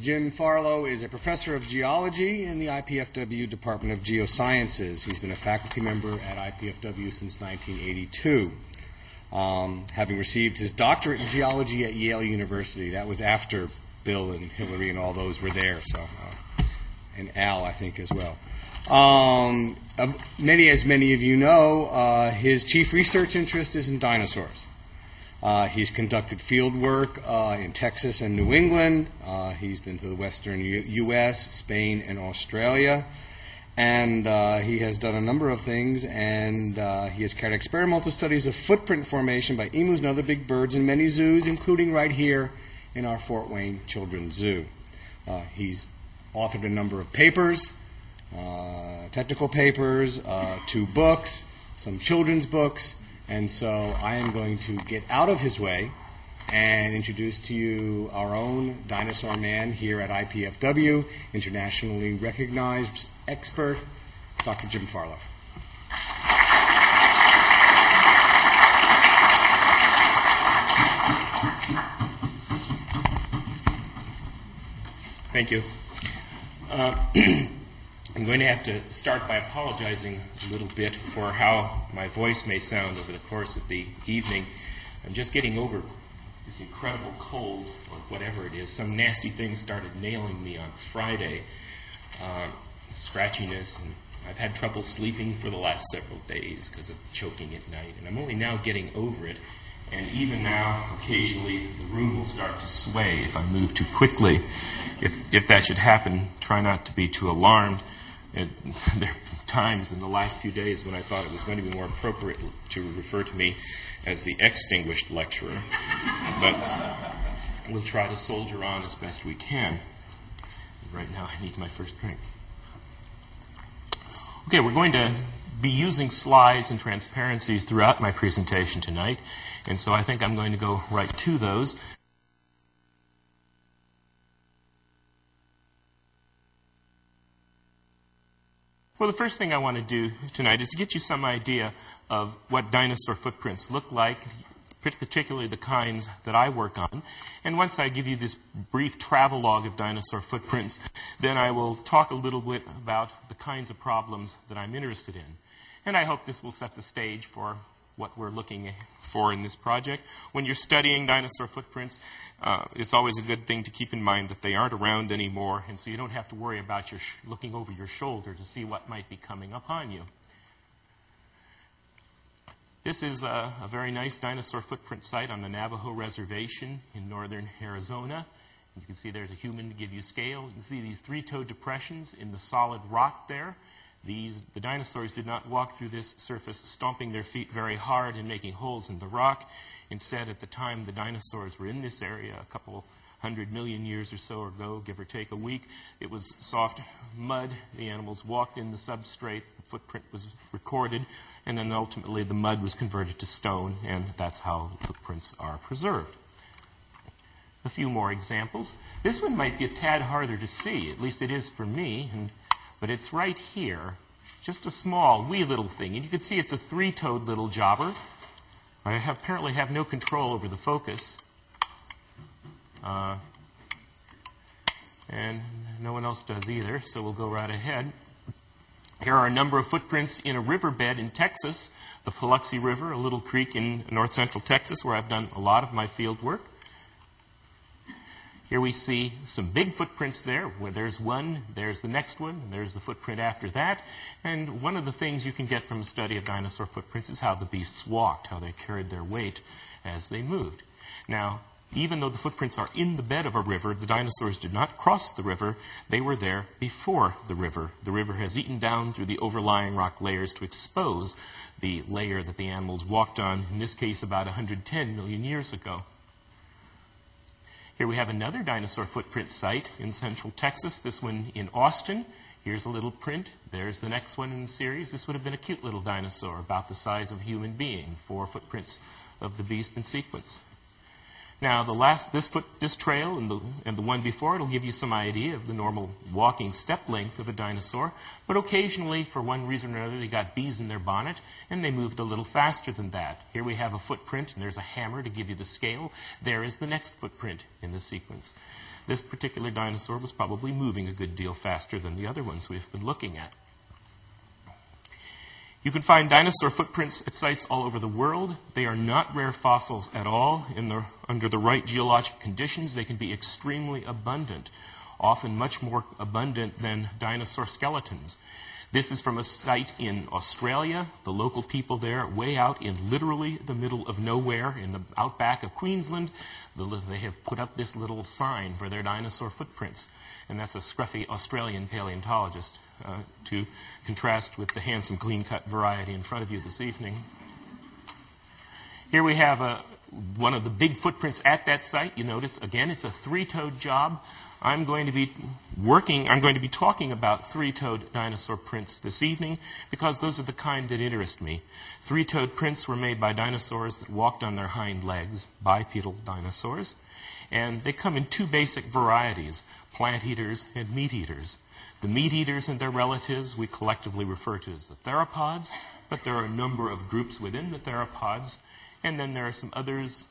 Jim Farlow is a professor of geology in the IPFW Department of Geosciences. He's been a faculty member at IPFW since 1982, having received his doctorate in geology at Yale University. That was after Bill and Hillary and all those were there, so and Al, I think, as well. As many of you know, his chief research interest is in dinosaurs. He's conducted field work in Texas and New England. He's been to the western U.S., Spain, and Australia. And he has done a number of things, and he has carried experimental studies of footprint formation by emus and other big birds in many zoos, including right here in our Fort Wayne Children's Zoo. He's authored a number of papers, technical papers, 2 books, some children's books, and so I am going to get out of his way and introduce to you our own dinosaur man here at IPFW, internationally recognized expert, Dr. Jim Farlow. Thank you. I'm going to have to start by apologizing a little bit for how my voice may sound over the course of the evening. I'm just getting over this incredible cold, or whatever it is. Some nasty thing started nailing me on Friday, scratchiness, and I've had trouble sleeping for the last several days because of choking at night, and I'm only now getting over it. And even now, occasionally, the room will start to sway if I move too quickly. If that should happen, try not to be too alarmed. There are times in the last few days when I thought it was going to be more appropriate to refer to me as the extinguished lecturer. But we'll try to soldier on as best we can. Right now, I need my first drink. Okay, we're going to be using slides and transparencies throughout my presentation tonight, and so I think I'm going to go right to those. Well, the first thing I want to do tonight is to get you some idea of what dinosaur footprints look like, particularly the kinds that I work on. And once I give you this brief travelogue of dinosaur footprints, then I will talk a little bit about the kinds of problems that I'm interested in. And I hope this will set the stage for what we're looking for in this project. When you're studying dinosaur footprints, it's always a good thing to keep in mind that they aren't around anymore, and so you don't have to worry about looking over your shoulder to see what might be coming upon you. This is a very nice dinosaur footprint site on the Navajo Reservation in northern Arizona. You can see there's a human to give you scale. You can see these 3-toe depressions in the solid rock there. The dinosaurs did not walk through this surface stomping their feet very hard and making holes in the rock. Instead, at the time the dinosaurs were in this area, a couple 100 million years or so ago, give or take a week, it was soft mud. The animals walked in the substrate, the footprint was recorded, and then ultimately the mud was converted to stone, and that's how footprints are preserved. A few more examples. This one might be a tad harder to see, at least it is for me, but it's right here, just a small, wee little thing. And you can see it's a 3-toed little jobber. I apparently have no control over the focus. And no one else does either, so we'll go right ahead. Here are a number of footprints in a riverbed in Texas, the Paluxy River, a little creek in north-central Texas where I've done a lot of my field work. Here we see some big footprints there, where there's one, there's the next one, and there's the footprint after that. And one of the things you can get from a study of dinosaur footprints is how the beasts walked, how they carried their weight as they moved. Now, even though the footprints are in the bed of a river, the dinosaurs did not cross the river. They were there before the river. The river has eaten down through the overlying rock layers to expose the layer that the animals walked on, in this case about 110 million years ago. Here we have another dinosaur footprint site in central Texas, this one in Austin. Here's a little print. There's the next one in the series. This would have been a cute little dinosaur, about the size of a human being, 4 footprints of the beast in sequence. Now, this trail and the one before it will give you some idea of the normal walking step length of a dinosaur, but occasionally, for one reason or another, they got bees in their bonnet, and they moved a little faster than that. Here we have a footprint, and there's a hammer to give you the scale. There is the next footprint in the sequence. This particular dinosaur was probably moving a good deal faster than the other ones we've been looking at. You can find dinosaur footprints at sites all over the world. They are not rare fossils at all. Under the right geologic conditions, they can be extremely abundant, often much more abundant than dinosaur skeletons. This is from a site in Australia. The local people there, way out in literally the middle of nowhere in the outback of Queensland, they have put up this little sign for their dinosaur footprints. And that's a scruffy Australian paleontologist to contrast with the handsome, clean-cut variety in front of you this evening. Here we have one of the big footprints at that site. You notice, again, it's a three-toed job. I'm going to be talking about three-toed dinosaur prints this evening because those are the kind that interest me. Three-toed prints were made by dinosaurs that walked on their hind legs, bipedal dinosaurs. And they come in two basic varieties, plant eaters and meat eaters. The meat eaters and their relatives we collectively refer to as the theropods, but there are a number of groups within the theropods. And then there are some others,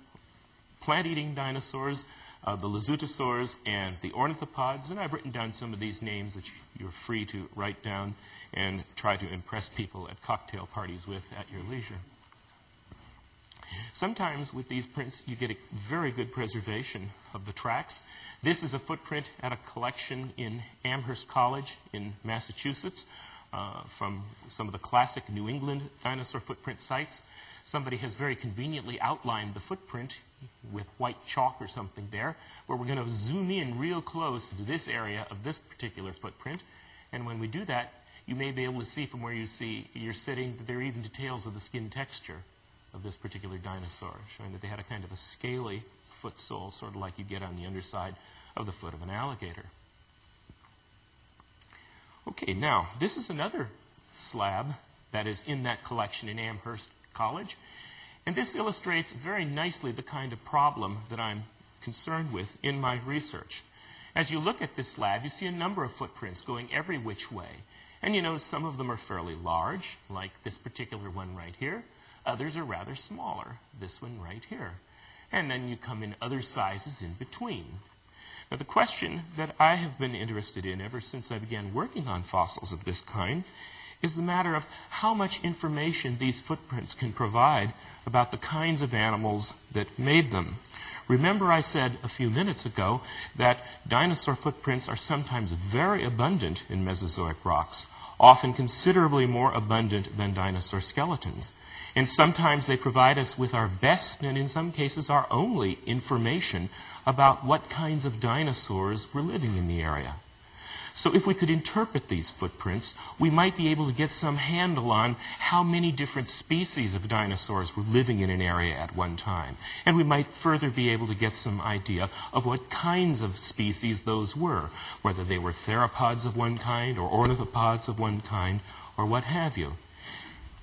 plant-eating dinosaurs, the lizzutosaurs and the ornithopods. And I've written down some of these names that you're free to write down and try to impress people at cocktail parties with at your leisure. Sometimes with these prints, you get a very good preservation of the tracks. This is a footprint at a collection in Amherst College in Massachusetts from some of the classic New England dinosaur footprint sites. Somebody has very conveniently outlined the footprint with white chalk or something there, where we're going to zoom in real close into this area of this particular footprint. And when we do that, you may be able to see from where you're sitting that there are even details of the skin texture of this particular dinosaur, showing that they had a kind of a scaly foot sole, sort of like you get on the underside of the foot of an alligator. Okay, now, this is another slab that is in that collection in Amherst College, and this illustrates very nicely the kind of problem that I'm concerned with in my research. As you look at this slab, you see a number of footprints going every which way, and you notice some of them are fairly large, like this particular one right here. Others are rather smaller, this one right here. And then you come in other sizes in between. Now, the question that I have been interested in ever since I began working on fossils of this kind is the matter of how much information these footprints can provide about the kinds of animals that made them. Remember I said a few minutes ago that dinosaur footprints are sometimes very abundant in Mesozoic rocks, often considerably more abundant than dinosaur skeletons. And sometimes they provide us with our best, and in some cases our only, information about what kinds of dinosaurs were living in the area. So if we could interpret these footprints, we might be able to get some handle on how many different species of dinosaurs were living in an area at one time. And we might further be able to get some idea of what kinds of species those were, whether they were theropods of one kind or ornithopods of one kind or what have you.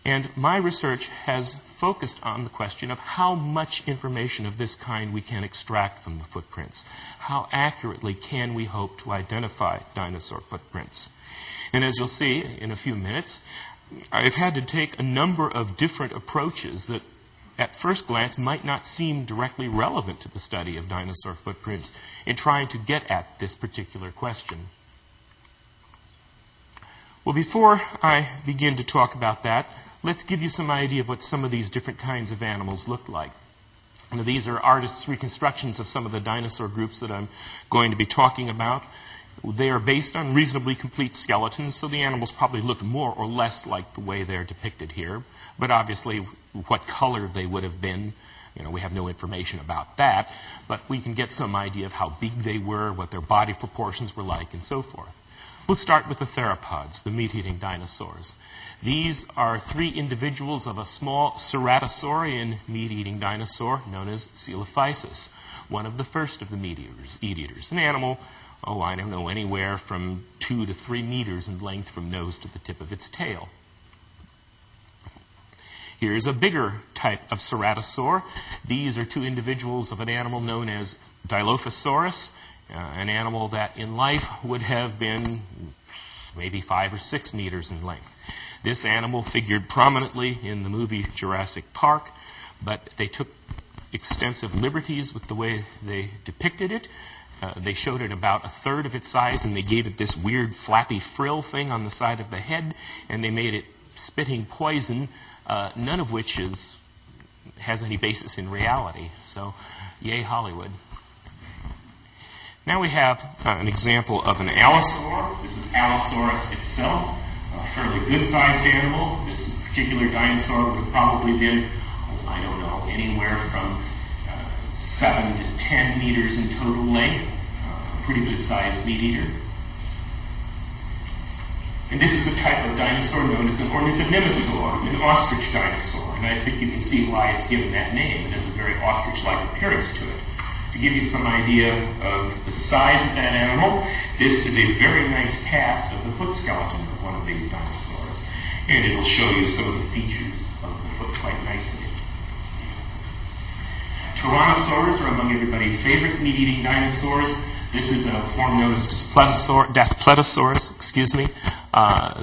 And my research has focused on the question of how much information of this kind we can extract from the footprints. How accurately can we hope to identify dinosaur footprints? And as you'll see in a few minutes, I've had to take a number of different approaches that at first glance might not seem directly relevant to the study of dinosaur footprints in trying to get at this particular question. Well, before I begin to talk about that, let's give you some idea of what some of these different kinds of animals look like. Now, these are artists' reconstructions of some of the dinosaur groups that I'm going to be talking about. They are based on reasonably complete skeletons, so the animals probably look more or less like the way they're depicted here. But obviously, what color they would have been, we have no information about that. But we can get some idea of how big they were, what their body proportions were like, and so forth. We'll start with the theropods, the meat-eating dinosaurs. These are three individuals of a small ceratosaurian meat-eating dinosaur known as Coelophysis, one of the first of the meat-eaters, an animal, anywhere from 2 to 3 meters in length from nose to the tip of its tail. Here's a bigger type of ceratosaur. These are two individuals of an animal known as Dilophosaurus, an animal that in life would have been maybe 5 or 6 meters in length. This animal figured prominently in the movie Jurassic Park, but they took extensive liberties with the way they depicted it. They showed it about a third of its size, and they gave it this weird flappy frill thing on the side of the head, and they made it spitting poison, none of which has any basis in reality. So, yay Hollywood. Now we have an example of an allosaur. This is Allosaurus itself, a fairly good-sized animal. This particular dinosaur would have probably been, I don't know, anywhere from 7 to 10 meters in total length. A pretty good-sized meat eater. And this is a type of dinosaur known as an ornithognomosaur, an ostrich dinosaur. And I think you can see why it's given that name. It has a very ostrich-like appearance to it. To give you some idea of the size of that animal, this is a very nice cast of the foot skeleton of one of these dinosaurs. And it'll show you some of the features of the foot quite nicely. Tyrannosaurs are among everybody's favorite meat-eating dinosaurs. This is a form known as Daspletosaurus.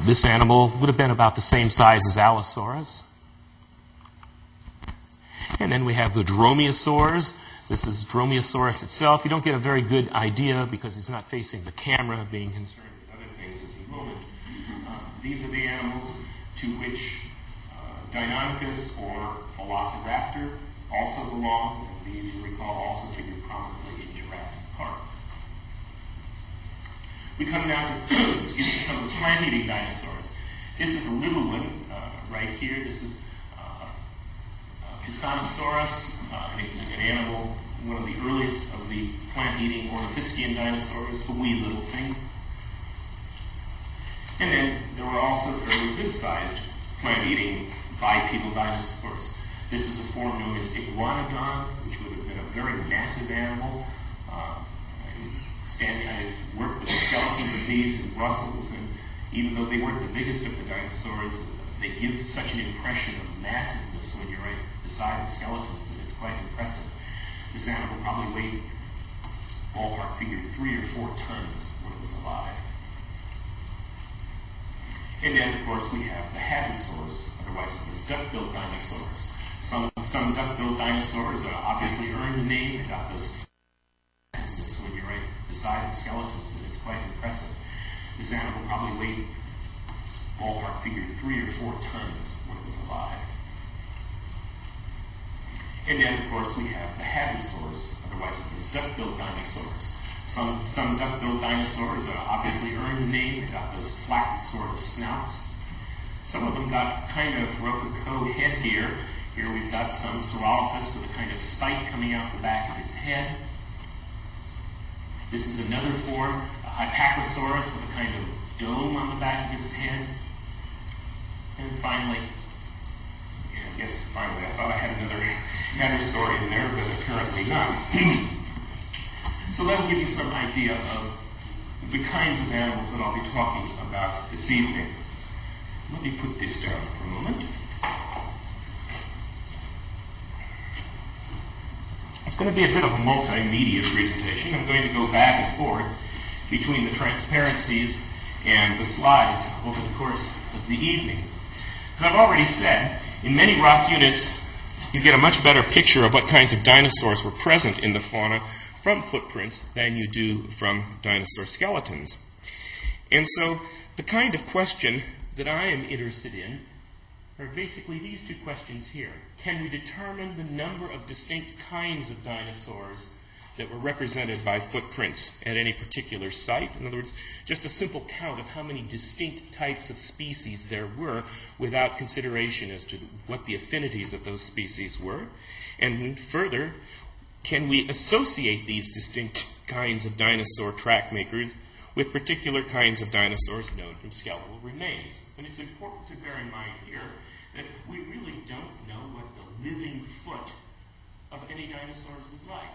This animal would have been about the same size as Allosaurus. And then we have the Dromaeosaurs. This is Dromaeosaurus itself. You don't get a very good idea because he's not facing the camera, being concerned with other things at the moment. These are the animals to which Deinonychus or Velociraptor also belong. And these, you recall, also figured prominently in Jurassic Park. We come now to some of the plant-eating dinosaurs. This is a little one right here. This is Cusanosaurus, an animal, one of the earliest of the plant-eating ornithischian dinosaurs, a wee little thing. And then there were also fairly good-sized plant-eating bipedal dinosaurs. This is a form known as Iguanodon, which would have been a very massive animal. I worked with the skeletons of these in Brussels, and even though they weren't the biggest of the dinosaurs, they give such an impression of massiveness when you're right beside the skeletons that it's quite impressive. This animal probably weighed, ballpark figure, 3 or 4 tons when it was alive. And then, of course, we have the hadrosaurs, otherwise known as duck-billed dinosaurs. Some duck-billed dinosaurs obviously earned the name. They got those when you're right beside the skeletons, and it's quite impressive. This animal probably weighed, ballpark figure, 3 or 4 tons when it was alive. And then, of course, we have the hadrosaurs, otherwise known as duck-billed dinosaurs. Some duck-billed dinosaurs obviously earned the name. They got those flat sort of snouts. Some of them got kind of rococo headgear. Here we've got some Saurolophus with a kind of spike coming out the back of its head. This is another form, a Hypacrosaurus with a kind of dome on the back of its head. And finally, I thought I had another Dinosaur in there, but apparently not. So that'll give you some idea of the kinds of animals that I'll be talking about this evening. Let me put this down for a moment. It's going to be a bit of a multimedia presentation. I'm going to go back and forth between the transparencies and the slides over the course of the evening. As I've already said, in many rock units, you get a much better picture of what kinds of dinosaurs were present in the fauna from footprints than you do from dinosaur skeletons. And so the kind of question that I am interested in are basically these two questions here. Can we determine the number of distinct kinds of dinosaurs that were represented by footprints at any particular site? In other words, just a simple count of how many distinct types of species there were without consideration as to what the affinities of those species were. And further, can we associate these distinct kinds of dinosaur track makers with particular kinds of dinosaurs known from skeletal remains? And it's important to bear in mind here that we really don't know what the living foot of any dinosaurs was like.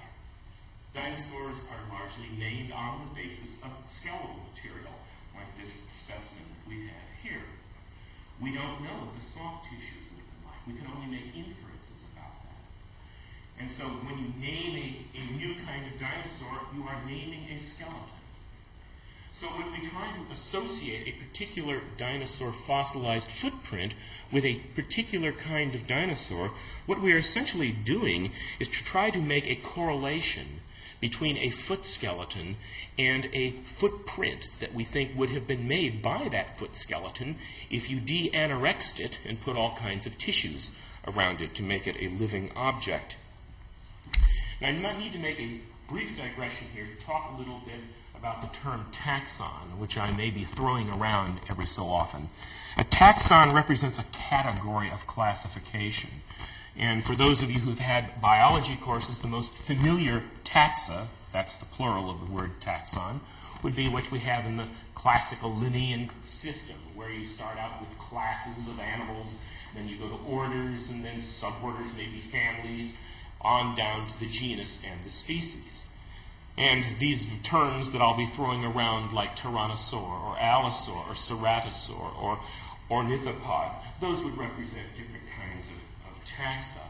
Dinosaurs are largely named on the basis of skeletal material, like this specimen that we have here. We don't know what the soft tissues would have been like. We can only make inferences about that. And so when you name a new kind of dinosaur, you are naming a skeleton. So when we try to associate a particular dinosaur fossilized footprint with a particular kind of dinosaur, what we are essentially doing is to try to make a correlation between a foot skeleton and a footprint that we think would have been made by that foot skeleton if you de-anorexed it and put all kinds of tissues around it to make it a living object. Now, I might need to make a brief digression here to talk a little bit about the term taxon, which I may be throwing around every so often. A taxon represents a category of classification. And for those of you who've had biology courses, the most familiar taxa, that's the plural of the word taxon, would be what we have in the classical Linnaean system, where you start out with classes of animals, then you go to orders, and then suborders, maybe families, on down to the genus and the species. And these terms that I'll be throwing around, like tyrannosaur or allosaur or ceratosaur or ornithopod, those would represent different kinds of taxa.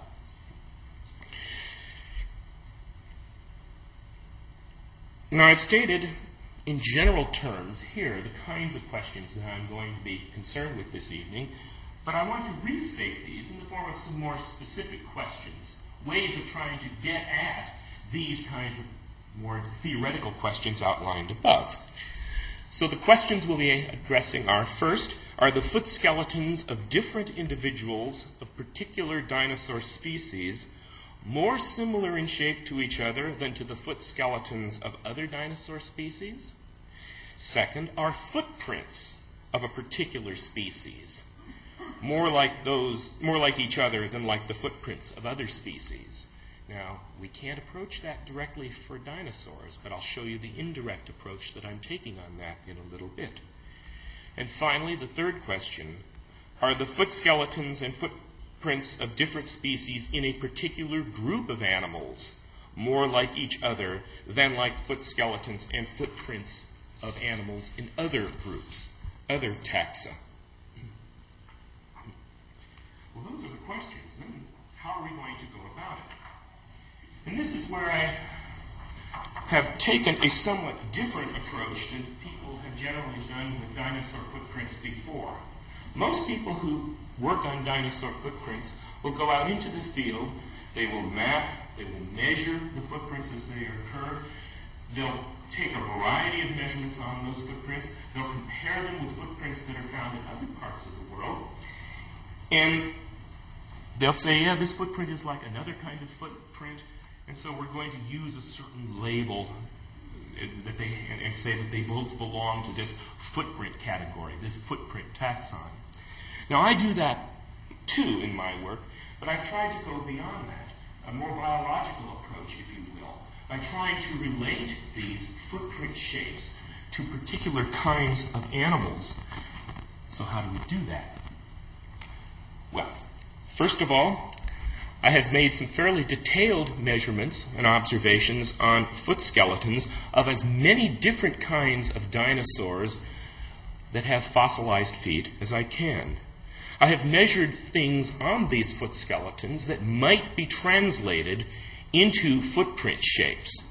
Now, I've stated in general terms here the kinds of questions that I'm going to be concerned with this evening, but I want to restate these in the form of some more specific questions, ways of trying to get at these kinds of more theoretical questions outlined above. So the questions we'll be addressing are, first, are the foot skeletons of different individuals of particular dinosaur species more similar in shape to each other than to the foot skeletons of other dinosaur species? Second, are footprints of a particular species more like each other than like the footprints of other species? Now, we can't approach that directly for dinosaurs, but I'll show you the indirect approach that I'm taking on that in a little bit. And finally, the third question, are the foot skeletons and footprints of different species in a particular group of animals more like each other than like foot skeletons and footprints of animals in other groups, other taxa? Well, those are the questions. Then how are we going to go about it? And this is where I have taken a somewhat different approach than people have generally done with dinosaur footprints before. Most people who work on dinosaur footprints will go out into the field, they will map, they will measure the footprints as they occur, they'll take a variety of measurements on those footprints, they'll compare them with footprints that are found in other parts of the world, and they'll say, yeah, this footprint is like another kind of footprint, and so we're going to use a certain label and say that they both belong to this footprint category, this footprint taxon. Now, I do that too in my work, but I've tried to go beyond that, a more biological approach, if you will, by trying to relate these footprint shapes to particular kinds of animals. So how do we do that? Well, first of all, I have made some fairly detailed measurements and observations on foot skeletons of as many different kinds of dinosaurs that have fossilized feet as I can. I have measured things on these foot skeletons that might be translated into footprint shapes.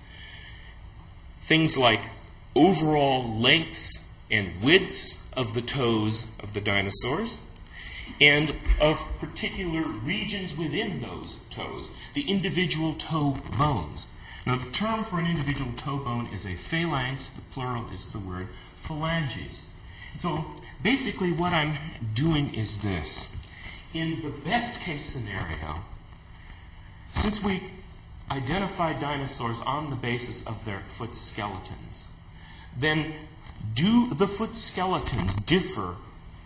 Things like overall lengths and widths of the toes of the dinosaurs, and of particular regions within those toes, the individual toe bones. Now, the term for an individual toe bone is a phalanx. The plural is the word phalanges. So basically what I'm doing is this. In the best case scenario, since we identify dinosaurs on the basis of their foot skeletons, then do the foot skeletons differ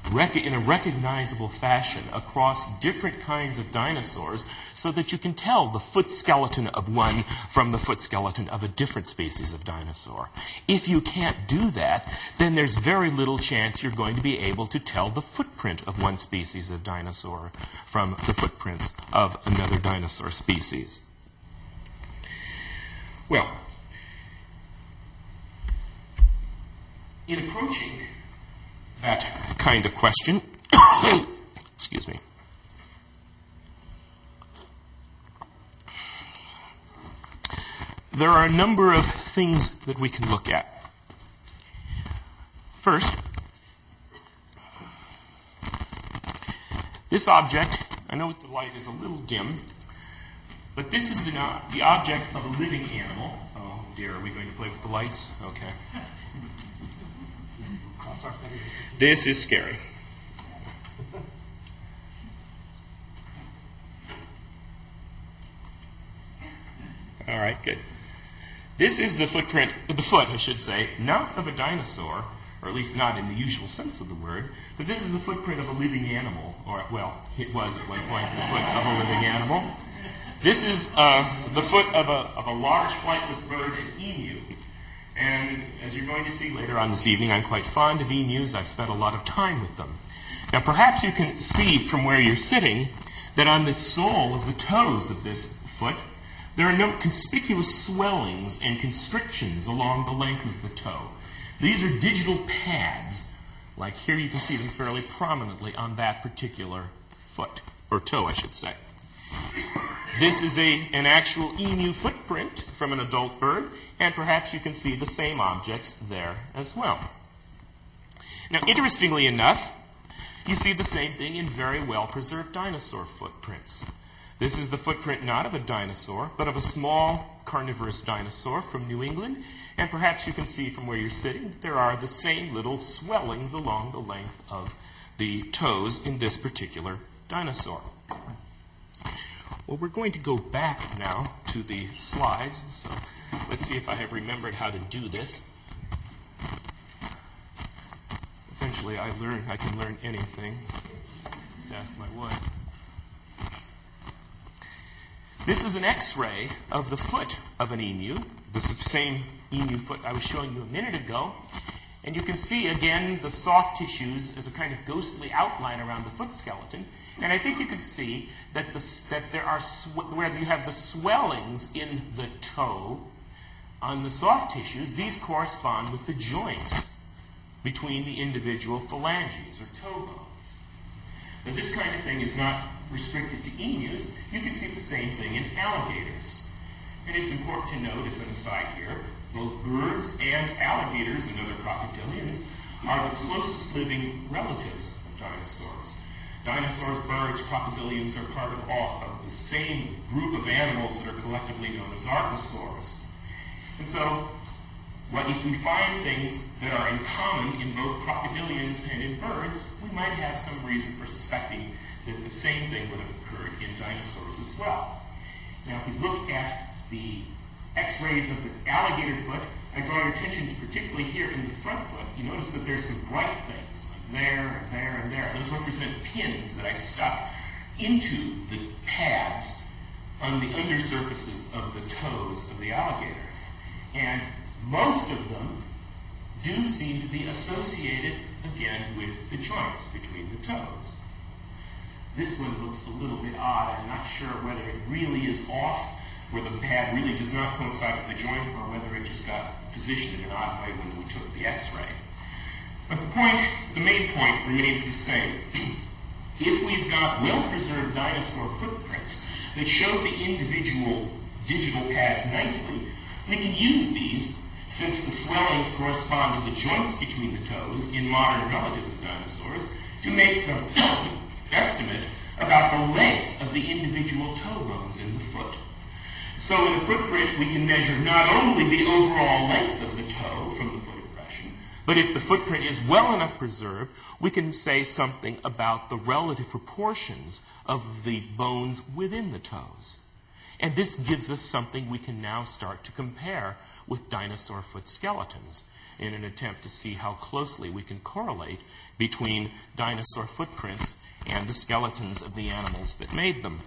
in a recognizable fashion across different kinds of dinosaurs so that you can tell the foot skeleton of one from the foot skeleton of a different species of dinosaur? If you can't do that, then there's very little chance you're going to be able to tell the footprint of one species of dinosaur from the footprints of another dinosaur species. Well, in approaching that kind of question, excuse me, there are a number of things that we can look at. First, this object, I know the light is a little dim, but this is the object of a living animal. Oh dear, are we going to play with the lights? Okay. This is scary. All right, good. This is the foot, I should say, not of a dinosaur, or at least not in the usual sense of the word, but this is the footprint of a living animal, or, well, it was at one point the foot of a living animal. This is the foot of a large flightless bird, an emu. And as you're going to see later on this evening, I'm quite fond of emus. I've spent a lot of time with them. Now, perhaps you can see from where you're sitting that on the sole of the toes of this foot, there are no conspicuous swellings and constrictions along the length of the toe. These are digital pads. Like here you can see them fairly prominently on that particular foot, or toe, I should say. This is an actual emu footprint from an adult bird, and perhaps you can see the same objects there as well. Now, interestingly enough, you see the same thing in very well-preserved dinosaur footprints. This is the footprint not of a dinosaur, but of a small carnivorous dinosaur from New England. And perhaps you can see from where you're sitting, there are the same little swellings along the length of the toes in this particular dinosaur. Well, we're going to go back now to the slides. So let's see if I have remembered how to do this. Eventually I can learn anything. Just ask my wife. This is an X-ray of the foot of an emu. This is the same emu foot I was showing you a minute ago. And you can see, again, the soft tissues as a kind of ghostly outline around the foot skeleton. And I think you can see that there are where you have the swellings in the toe on the soft tissues, these correspond with the joints between the individual phalanges or toe bones. Now, this kind of thing is not restricted to emus. You can see the same thing in alligators. And it's important to note, as an aside here, both birds and alligators and other crocodilians are the closest living relatives of dinosaurs. Dinosaurs, birds, crocodilians are part of the same group of animals that are collectively known as archosaurs. And so, if we find things that are in common in both crocodilians and in birds, we might have some reason for suspecting that the same thing would have occurred in dinosaurs as well. Now, if we look at the X-rays of the alligator foot, I draw your attention to particularly here in the front foot. You notice that there's some bright things, like there and there and there. Those represent pins that I stuck into the pads on the undersurfaces of the toes of the alligator. And most of them do seem to be associated, again, with the joints between the toes. This one looks a little bit odd. I'm not sure whether it really is off, where the pad really does not coincide with the joint, or whether it just got positioned in an odd way when we took the X-ray. But the main point remains the same. If we've got well-preserved dinosaur footprints that show the individual digital pads nicely, we can use these, since the swellings correspond to the joints between the toes in modern relatives of dinosaurs, to make some estimate about the lengths of the individual toe bones in the foot. So in a footprint, we can measure not only the overall length of the toe from the foot impression, but if the footprint is well enough preserved, we can say something about the relative proportions of the bones within the toes. And this gives us something we can now start to compare with dinosaur foot skeletons in an attempt to see how closely we can correlate between dinosaur footprints and the skeletons of the animals that made them.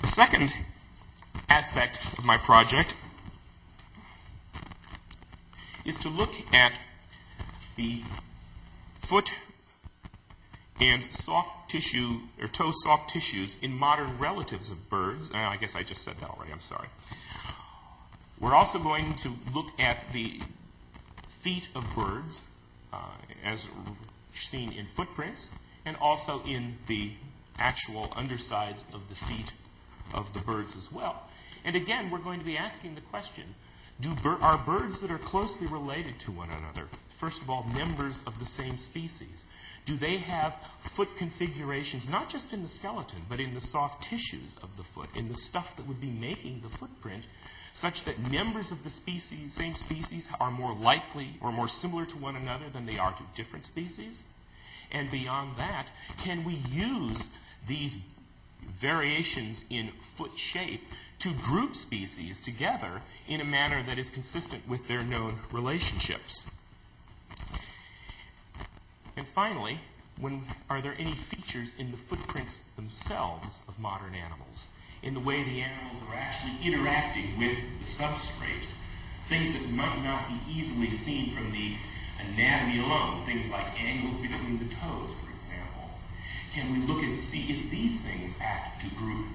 The second aspect of my project is to look at the foot and soft tissue, or toe soft tissues in modern relatives of birds. I guess I just said that already, I'm sorry. We're also going to look at the feet of birds as seen in footprints, and also in the actual undersides of the feet of the birds as well. And again, we're going to be asking the question, are birds that are closely related to one another, first of all, members of the same species? Do they have foot configurations, not just in the skeleton, but in the soft tissues of the foot, in the stuff that would be making the footprint, such that members of the same species are more likely or more similar to one another than they are to different species? And beyond that, can we use these variations in foot shape to group species together in a manner that is consistent with their known relationships? And finally, are there any features in the footprints themselves of modern animals, in the way the animals are actually interacting with the substrate, things that might not be easily seen from the anatomy alone, things like angles between the toes, for example? Can we look and see if these things act to group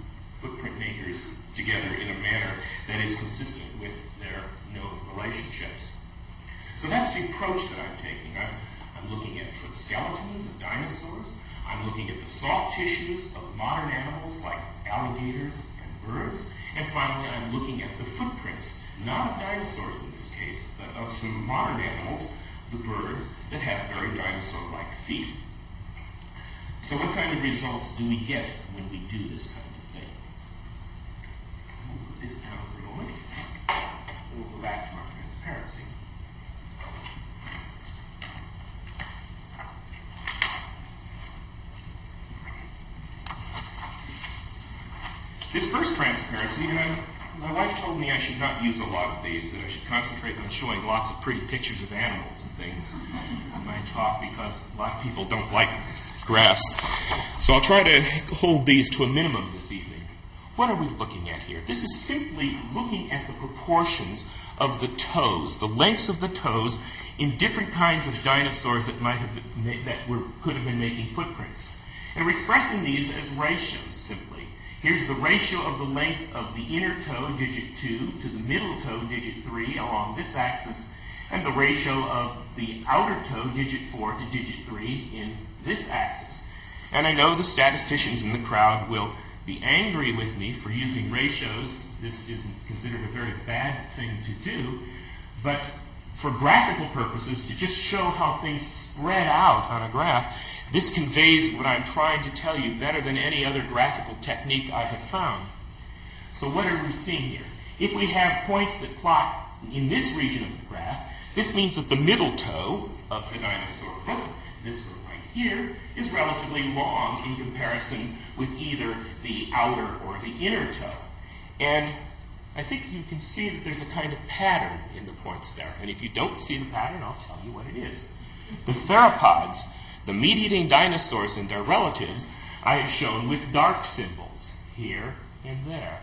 footprint makers together in a manner that is consistent with their known relationships? So that's the approach that I'm taking. I'm looking at foot skeletons of dinosaurs. I'm looking at the soft tissues of modern animals like alligators and birds. And finally, I'm looking at the footprints, not of dinosaurs in this case, but of some modern animals, the birds, that have very dinosaur-like feet. So what kind of results do we get when we do this kind of thing? We'll put this down for a moment. We'll go back to our transparency. This first transparency, and my wife told me I should not use a lot of these, that I should concentrate on showing lots of pretty pictures of animals and things in my talk, because a lot of people don't like graphs. So I'll try to hold these to a minimum this evening. What are we looking at here? This is simply looking at the proportions of the toes, the lengths of the toes in different kinds of dinosaurs that could have been making footprints. And we're expressing these as ratios, simply. Here's the ratio of the length of the inner toe, digit 2, to the middle toe, digit 3, along this axis, and the ratio of the outer toe, digit 4, to digit 3 in this axis. And I know the statisticians in the crowd will be angry with me for using ratios. This isn't considered a very bad thing to do, but for graphical purposes, to just show how things spread out on a graph, this conveys what I'm trying to tell you better than any other graphical technique I have found. So what are we seeing here? If we have points that plot in this region of the graph, this means that the middle toe of the dinosaur foot, this one right here, is relatively long in comparison with either the outer or the inner toe. And I think you can see that there's a kind of pattern in the points there. And if you don't see the pattern, I'll tell you what it is. The theropods, the meat-eating dinosaurs and their relatives, I have shown with dark symbols here and there.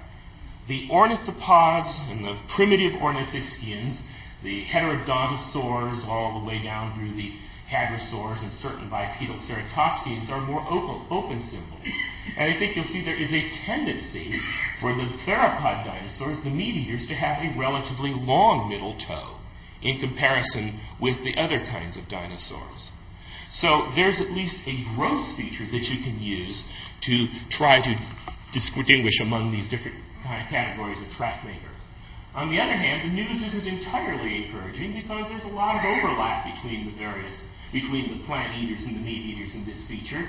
The ornithopods and the primitive ornithischians, the heterodontosaurs all the way down through the hadrosaurs and certain bipedal ceratopsians are more open symbols. And I think you'll see there is a tendency for the theropod dinosaurs, the meat-eaters, to have a relatively long middle toe in comparison with the other kinds of dinosaurs. So there's at least a gross feature that you can use to try to distinguish among these different categories of track makers. On the other hand, the news isn't entirely encouraging because there's a lot of overlap between the plant eaters and the meat eaters in this feature.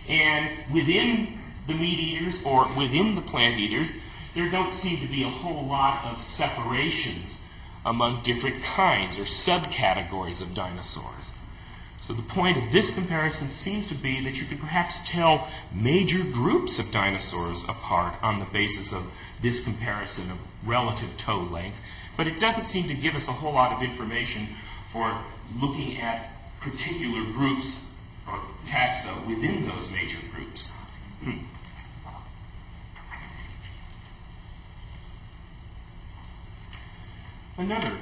And within the meat eaters or within the plant eaters, there don't seem to be a whole lot of separations among different kinds or subcategories of dinosaurs. So the point of this comparison seems to be that you can perhaps tell major groups of dinosaurs apart on the basis of this comparison of relative toe length, but it doesn't seem to give us a whole lot of information for looking at particular groups or taxa within those major groups. Another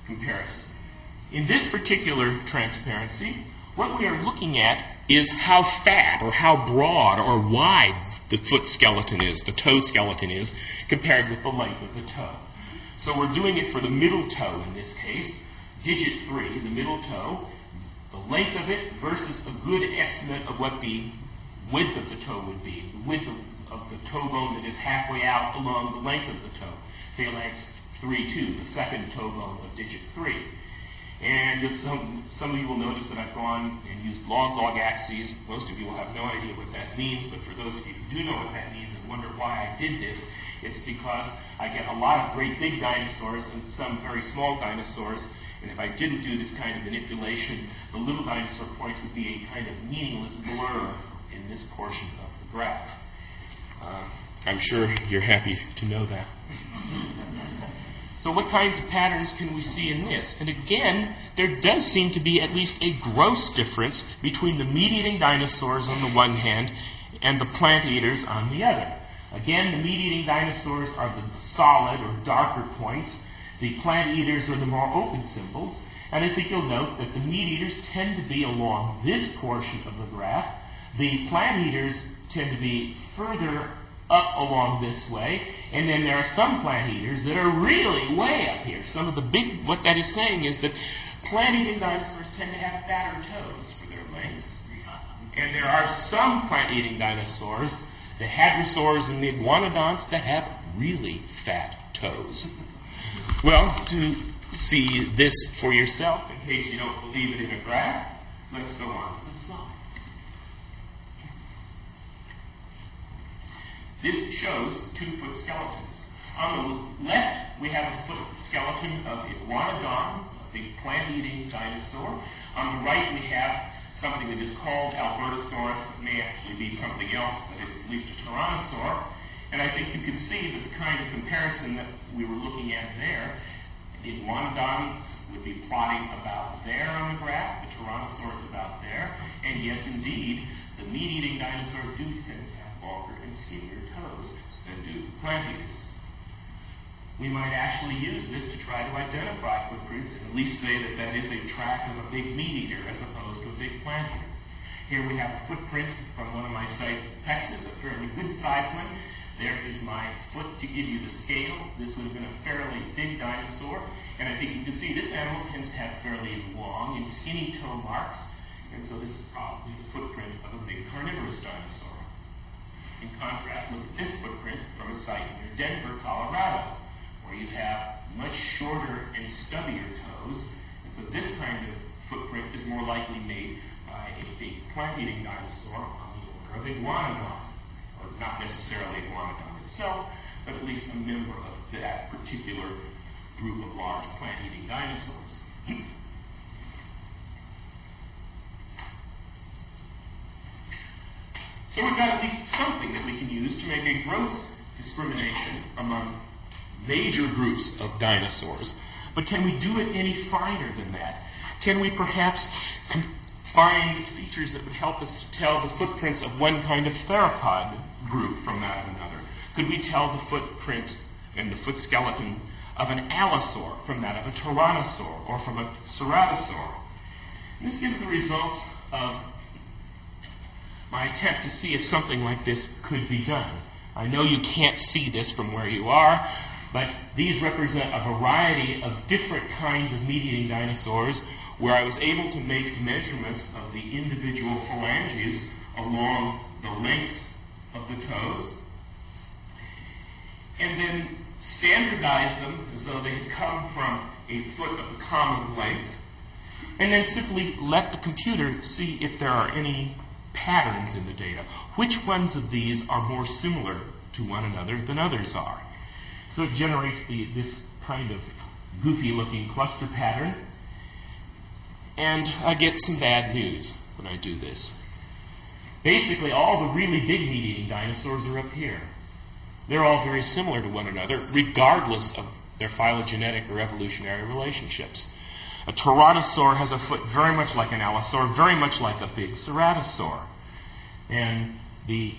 comparison. In this particular transparency, what we are looking at is how fat or how broad or wide the foot skeleton is, the toe skeleton is, compared with the length of the toe. So we're doing it for the middle toe in this case, digit 3, the middle toe, the length of it versus a good estimate of what the width of the toe would be, the width of the toe bone that is halfway out along the length of the toe. Phalanx 3-2, the second toe bone of digit 3. And some of you will notice that I've gone and used log axes. Most of you will have no idea what that means, but for those of you who do know what that means and wonder why I did this, it's because I get a lot of great big dinosaurs and some very small dinosaurs, and if I didn't do this kind of manipulation, the little dinosaur points would be a kind of meaningless blur in this portion of the graph. I'm sure you're happy to know that. So what kinds of patterns can we see in this? And again, there does seem to be at least a gross difference between the meat-eating dinosaurs on the one hand and the plant eaters on the other. Again, the meat-eating dinosaurs are the solid or darker points. The plant eaters are the more open symbols. And I think you'll note that the meat eaters tend to be along this portion of the graph. The plant eaters tend to be further up along this way, and then there are some plant eaters that are really way up here. Some of the big, what that is saying is that plant-eating dinosaurs tend to have fatter toes for their lengths. And there are some plant-eating dinosaurs, the hadrosaurs and the iguanodonts, that have really fat toes. Well, to see this for yourself, in case you don't believe it in a graph, let's go on to the slide. This shows 2-foot skeletons. On the left, we have a foot skeleton of iguanodon, a big plant-eating dinosaur. On the right, we have something that is called Albertosaurus. It may actually be something else, but it's at least a tyrannosaur. And I think you can see that the kind of comparison that we were looking at there, the iguanodons would be plotting about there on the graph, the tyrannosaurs about there, and yes, indeed, the meat-eating dinosaurs do tend to have longer and skinnier toes than do plant eaters. We might actually use this to try to identify footprints and at least say that that is a track of a big meat eater as opposed to a big plant eater. Here we have a footprint from one of my sites in Texas, a fairly good-sized one. There is my foot to give you the scale. This would have been a fairly big dinosaur, and I think you can see this animal tends to have fairly long and skinny toe marks, and so this is probably the footprint of a big carnivorous dinosaur. In contrast, look at this footprint from a site near Denver, Colorado, where you have much shorter and stubbier toes, and so this kind of footprint is more likely made by a big plant-eating dinosaur on the order of iguanodon. Or not necessarily iguanodon itself, but at least a member of that particular group of large plant-eating dinosaurs. So we've got at least something that we can use to make a gross discrimination among major groups of dinosaurs. But can we do it any finer than that? Can we perhaps find features that would help us to tell the footprints of one kind of theropod group from that of another? Could we tell the footprint and the foot skeleton of an allosaur from that of a tyrannosaur or from a ceratosaur? And this gives the results of my attempt to see if something like this could be done. I know you can't see this from where you are, but these represent a variety of different kinds of meat-eating dinosaurs where I was able to make measurements of the individual phalanges along the lengths of the toes, and then standardize them as though they had come from a foot of the common length, and then simply let the computer see if there are any patterns in the data. Which ones of these are more similar to one another than others are? So it generates this kind of goofy-looking cluster pattern, and I get some bad news when I do this. Basically, all the really big meat-eating dinosaurs are up here. They're all very similar to one another, regardless of their phylogenetic or evolutionary relationships. A tyrannosaur has a foot very much like an allosaur, very much like a big ceratosaur. And the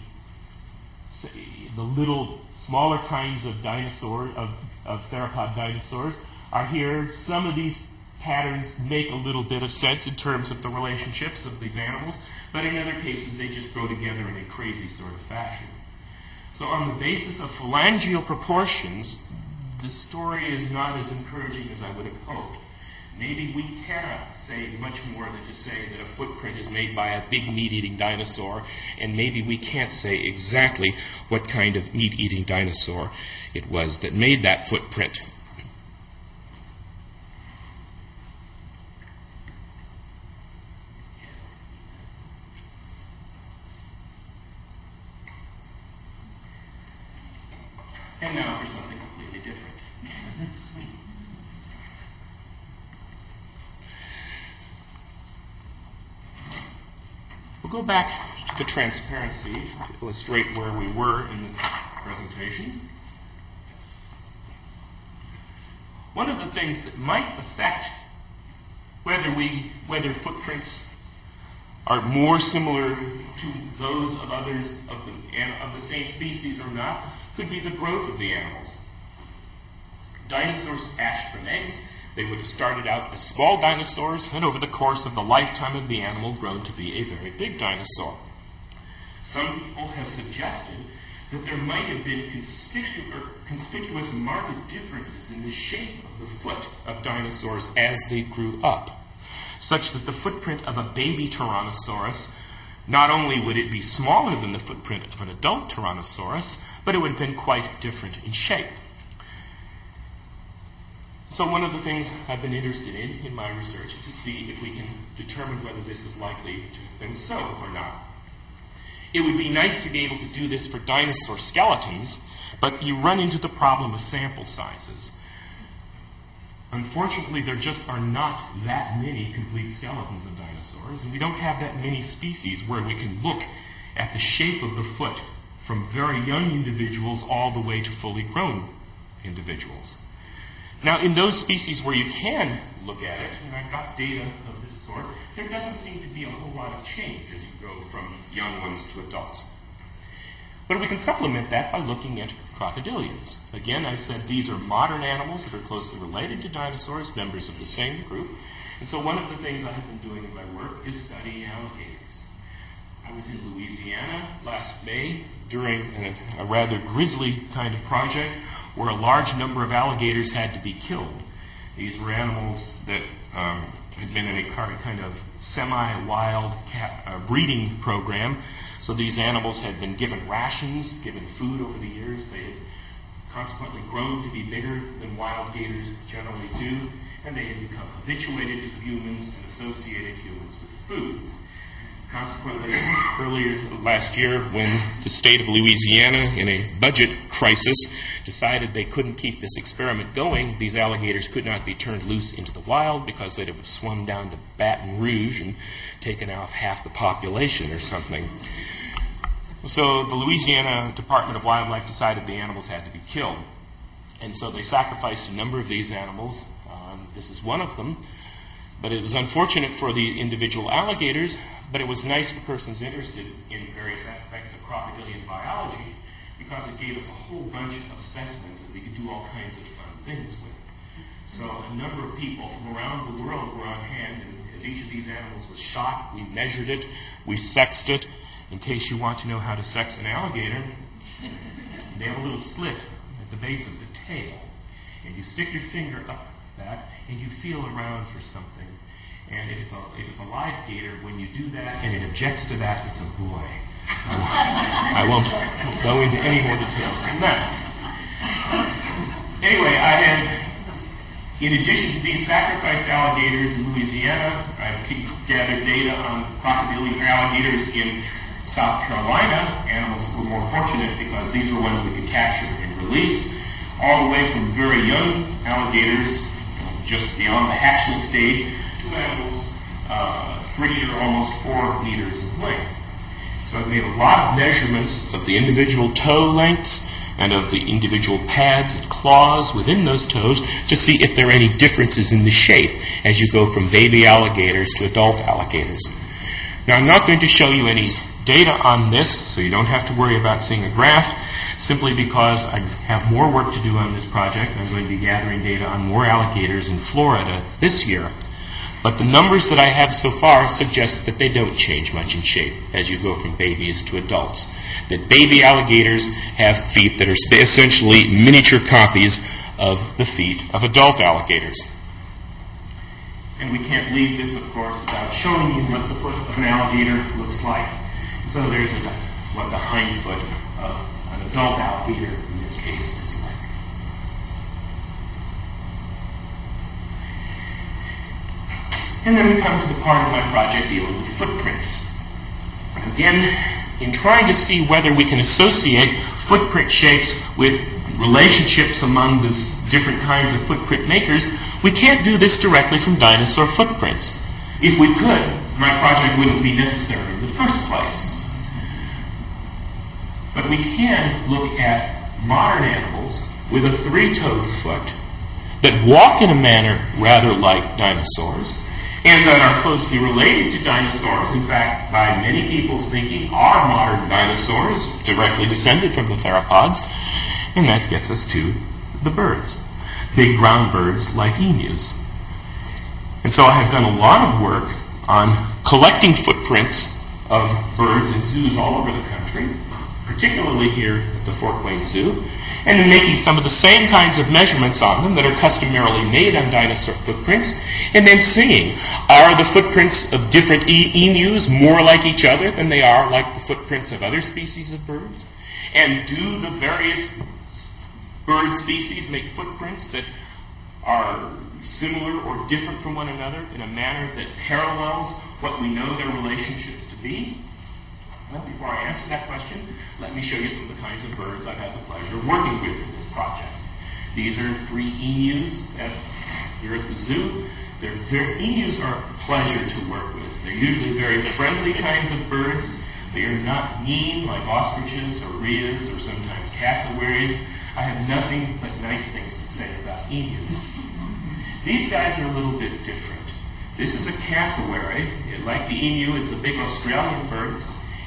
little smaller kinds of dinosaur, of theropod dinosaurs are here. Some of these patterns make a little bit of sense in terms of the relationships of these animals, but in other cases they just go together in a crazy sort of fashion. So on the basis of phalangeal proportions, the story is not as encouraging as I would have hoped. maybe we cannot say much more than to say that a footprint is made by a big meat-eating dinosaur, and maybe we can't say exactly what kind of meat-eating dinosaur it was that made that footprint. And now for something completely different. We'll go back to the transparency to illustrate where we were in the presentation. One of the things that might affect whether footprints are more similar to those of others of the same species or not could be the growth of the animals. Dinosaurs hatched from eggs. They would have started out as small dinosaurs, and over the course of the lifetime of the animal, grown to be a very big dinosaur. Some people have suggested that there might have been conspicuous marked differences in the shape of the foot of dinosaurs as they grew up, such that the footprint of a baby Tyrannosaurus, not only would it be smaller than the footprint of an adult Tyrannosaurus, but it would have been quite different in shape. So one of the things I've been interested in my research is to see if we can determine whether this is likely to have been so or not. It would be nice to be able to do this for dinosaur skeletons, but you run into the problem of sample sizes. Unfortunately, there just are not that many complete skeletons of dinosaurs, and we don't have that many species where we can look at the shape of the foot from very young individuals all the way to fully grown individuals. Now, in those species where you can look at it, and I've got data of this sort, there doesn't seem to be a whole lot of change as you go from young ones to adults. But we can supplement that by looking at crocodilians. Again, I said these are modern animals that are closely related to dinosaurs, members of the same group. And so one of the things I have been doing in my work is studying alligators. I was in Louisiana last May during a rather grisly kind of project where a large number of alligators had to be killed. These were animals that had been in a kind of semi-wild breeding program. So these animals had been given rations, given food over the years. They had consequently grown to be bigger than wild gators generally do, and they had become habituated to humans and associated humans with food. Consequently, earlier last year, when the state of Louisiana, in a budget crisis, decided they couldn't keep this experiment going, these alligators could not be turned loose into the wild because they'd have swum down to Baton Rouge and taken off half the population or something. So the Louisiana Department of Wildlife decided the animals had to be killed. And so they sacrificed a number of these animals. This is one of them. But it was unfortunate for the individual alligators, but it was nice for persons interested in various aspects of crocodilian biology because it gave us a whole bunch of specimens that we could do all kinds of fun things with. So a number of people from around the world were on hand, and as each of these animals was shot, we measured it, we sexed it. In case you want to know how to sex an alligator, they have a little slit at the base of the tail, and you stick your finger up that, and you feel around for something. And if it's a live gator, when you do that and it objects to that, it's a boy. I won't go into any more details than that. Anyway, I have, in addition to these sacrificed alligators in Louisiana, I've gathered data on crocodilian alligators in South Carolina. Animals were more fortunate because these were ones we could capture and release, all the way from very young alligators, just beyond the hatchling stage, to animals 3 or almost 4 meters in length. So I've made a lot of measurements of the individual toe lengths and of the individual pads and claws within those toes to see if there are any differences in the shape as you go from baby alligators to adult alligators. Now, I'm not going to show you any data on this, so you don't have to worry about seeing a graph, simply because I have more work to do on this project. I'm going to be gathering data on more alligators in Florida this year. But the numbers that I have so far suggest that they don't change much in shape as you go from babies to adults. That baby alligators have feet that are essentially miniature copies of the feet of adult alligators. And we can't leave this, of course, without showing you what the foot of an alligator looks like. So there's what the hind foot of an adult alligator, in this case, is like. And then we come to the part of my project dealing with footprints. Again, in trying to see whether we can associate footprint shapes with relationships among the different kinds of footprint makers, we can't do this directly from dinosaur footprints. If we could, my project wouldn't be necessary in the first place. But we can look at modern animals with a three-toed foot that walk in a manner rather like dinosaurs, and that are closely related to dinosaurs. In fact, by many people's thinking, are modern dinosaurs, directly descended from the theropods. And that gets us to the birds, big ground birds like emus. And so I have done a lot of work on collecting footprints of birds in zoos all over the country, particularly here at the Fort Wayne Zoo, and in making some of the same kinds of measurements on them that are customarily made on dinosaur footprints, and then seeing, are the footprints of different emus more like each other than they are like the footprints of other species of birds? And do the various bird species make footprints that are similar or different from one another in a manner that parallels what we know their relationships to be? Well, before I answer that question, let me show you some of the kinds of birds I've had the pleasure of working with in this project. These are 3 emus here at the zoo. Emus are a pleasure to work with. They're usually very friendly kinds of birds. They are not mean like ostriches or rheas or sometimes cassowaries. I have nothing but nice things to say about emus. These guys are a little bit different. This is a cassowary. Like the emu, it's a big Australian bird,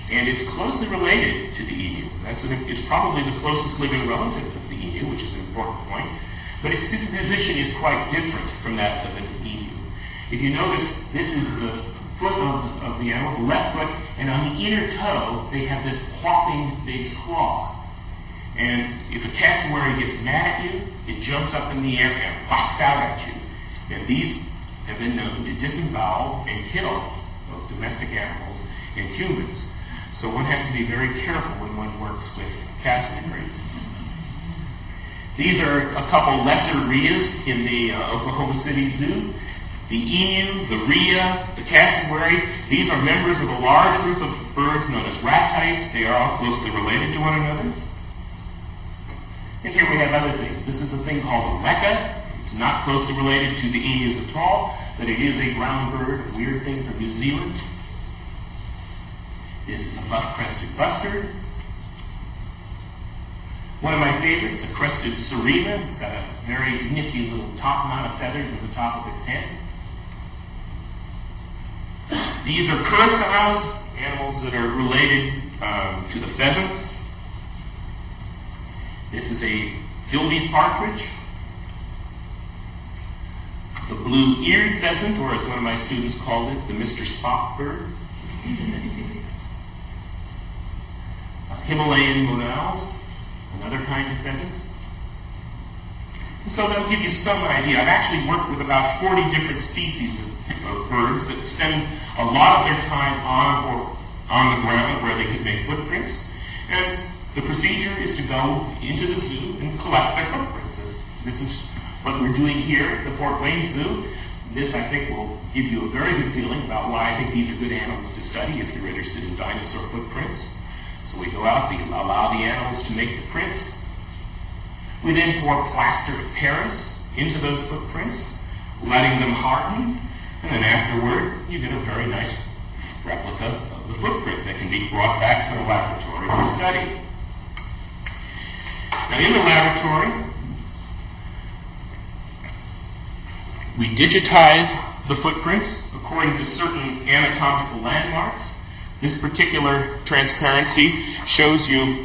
and it's closely related to the emu. It's probably the closest living relative of the emu, which is an important point. But its disposition is quite different from that of an emu. If you notice, this is the foot of the animal, the left foot, and on the inner toe, they have this whopping big claw. And if a cassowary gets mad at you, it jumps up in the air and whacks out at you. And these have been known to disembowel and kill both domestic animals and humans. So one has to be very careful when one works with cassowaries. These are a couple lesser rheas in the Oklahoma City Zoo. The emu, the rhea, the cassowary, these are members of a large group of birds known as ratites. They are all closely related to one another. And here we have other things. This is a thing called a weka. It's not closely related to the emus at all, but it is a ground bird, a weird thing from New Zealand. This is a buff-crested bustard. One of my favorites, a crested sirena. It's got a very nifty little top knot of feathers at the top of its head. These are curassows, animals that are related to the pheasants. This is a Philby's partridge. The blue-eared pheasant, or as one of my students called it, the Mr. Spock bird. Himalayan monals, another kind of pheasant. And so that'll give you some idea. I've actually worked with about 40 different species of birds that spend a lot of their time on the ground where they can make footprints. And the procedure is to go into the zoo and collect their footprints. This is what we're doing here at the Fort Wayne Zoo. This, I think, will give you a very good feeling about why I think these are good animals to study if you're interested in dinosaur footprints. So we go out, we allow the animals to make the prints. We then pour plaster of Paris into those footprints, letting them harden, and then afterward you get a very nice replica of the footprint that can be brought back to the laboratory for study. Now in the laboratory, we digitize the footprints according to certain anatomical landmarks. This particular transparency shows you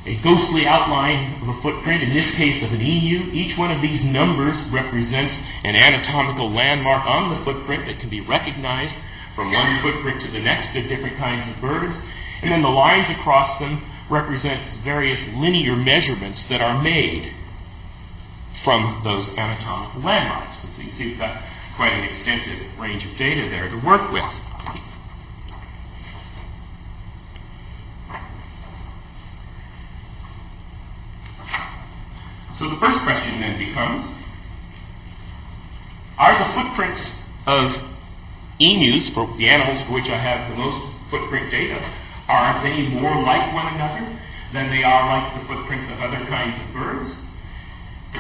a ghostly outline of a footprint, in this case of an emu. Each one of these numbers represents an anatomical landmark on the footprint that can be recognized from one footprint to the next of different kinds of birds. And then the lines across them represent various linear measurements that are made from those anatomical landmarks. And so you can see we've got quite an extensive range of data there to work with. So the first question then becomes, are the footprints of emus, for the animals for which I have the most footprint data, are they more like one another than they are like the footprints of other kinds of birds?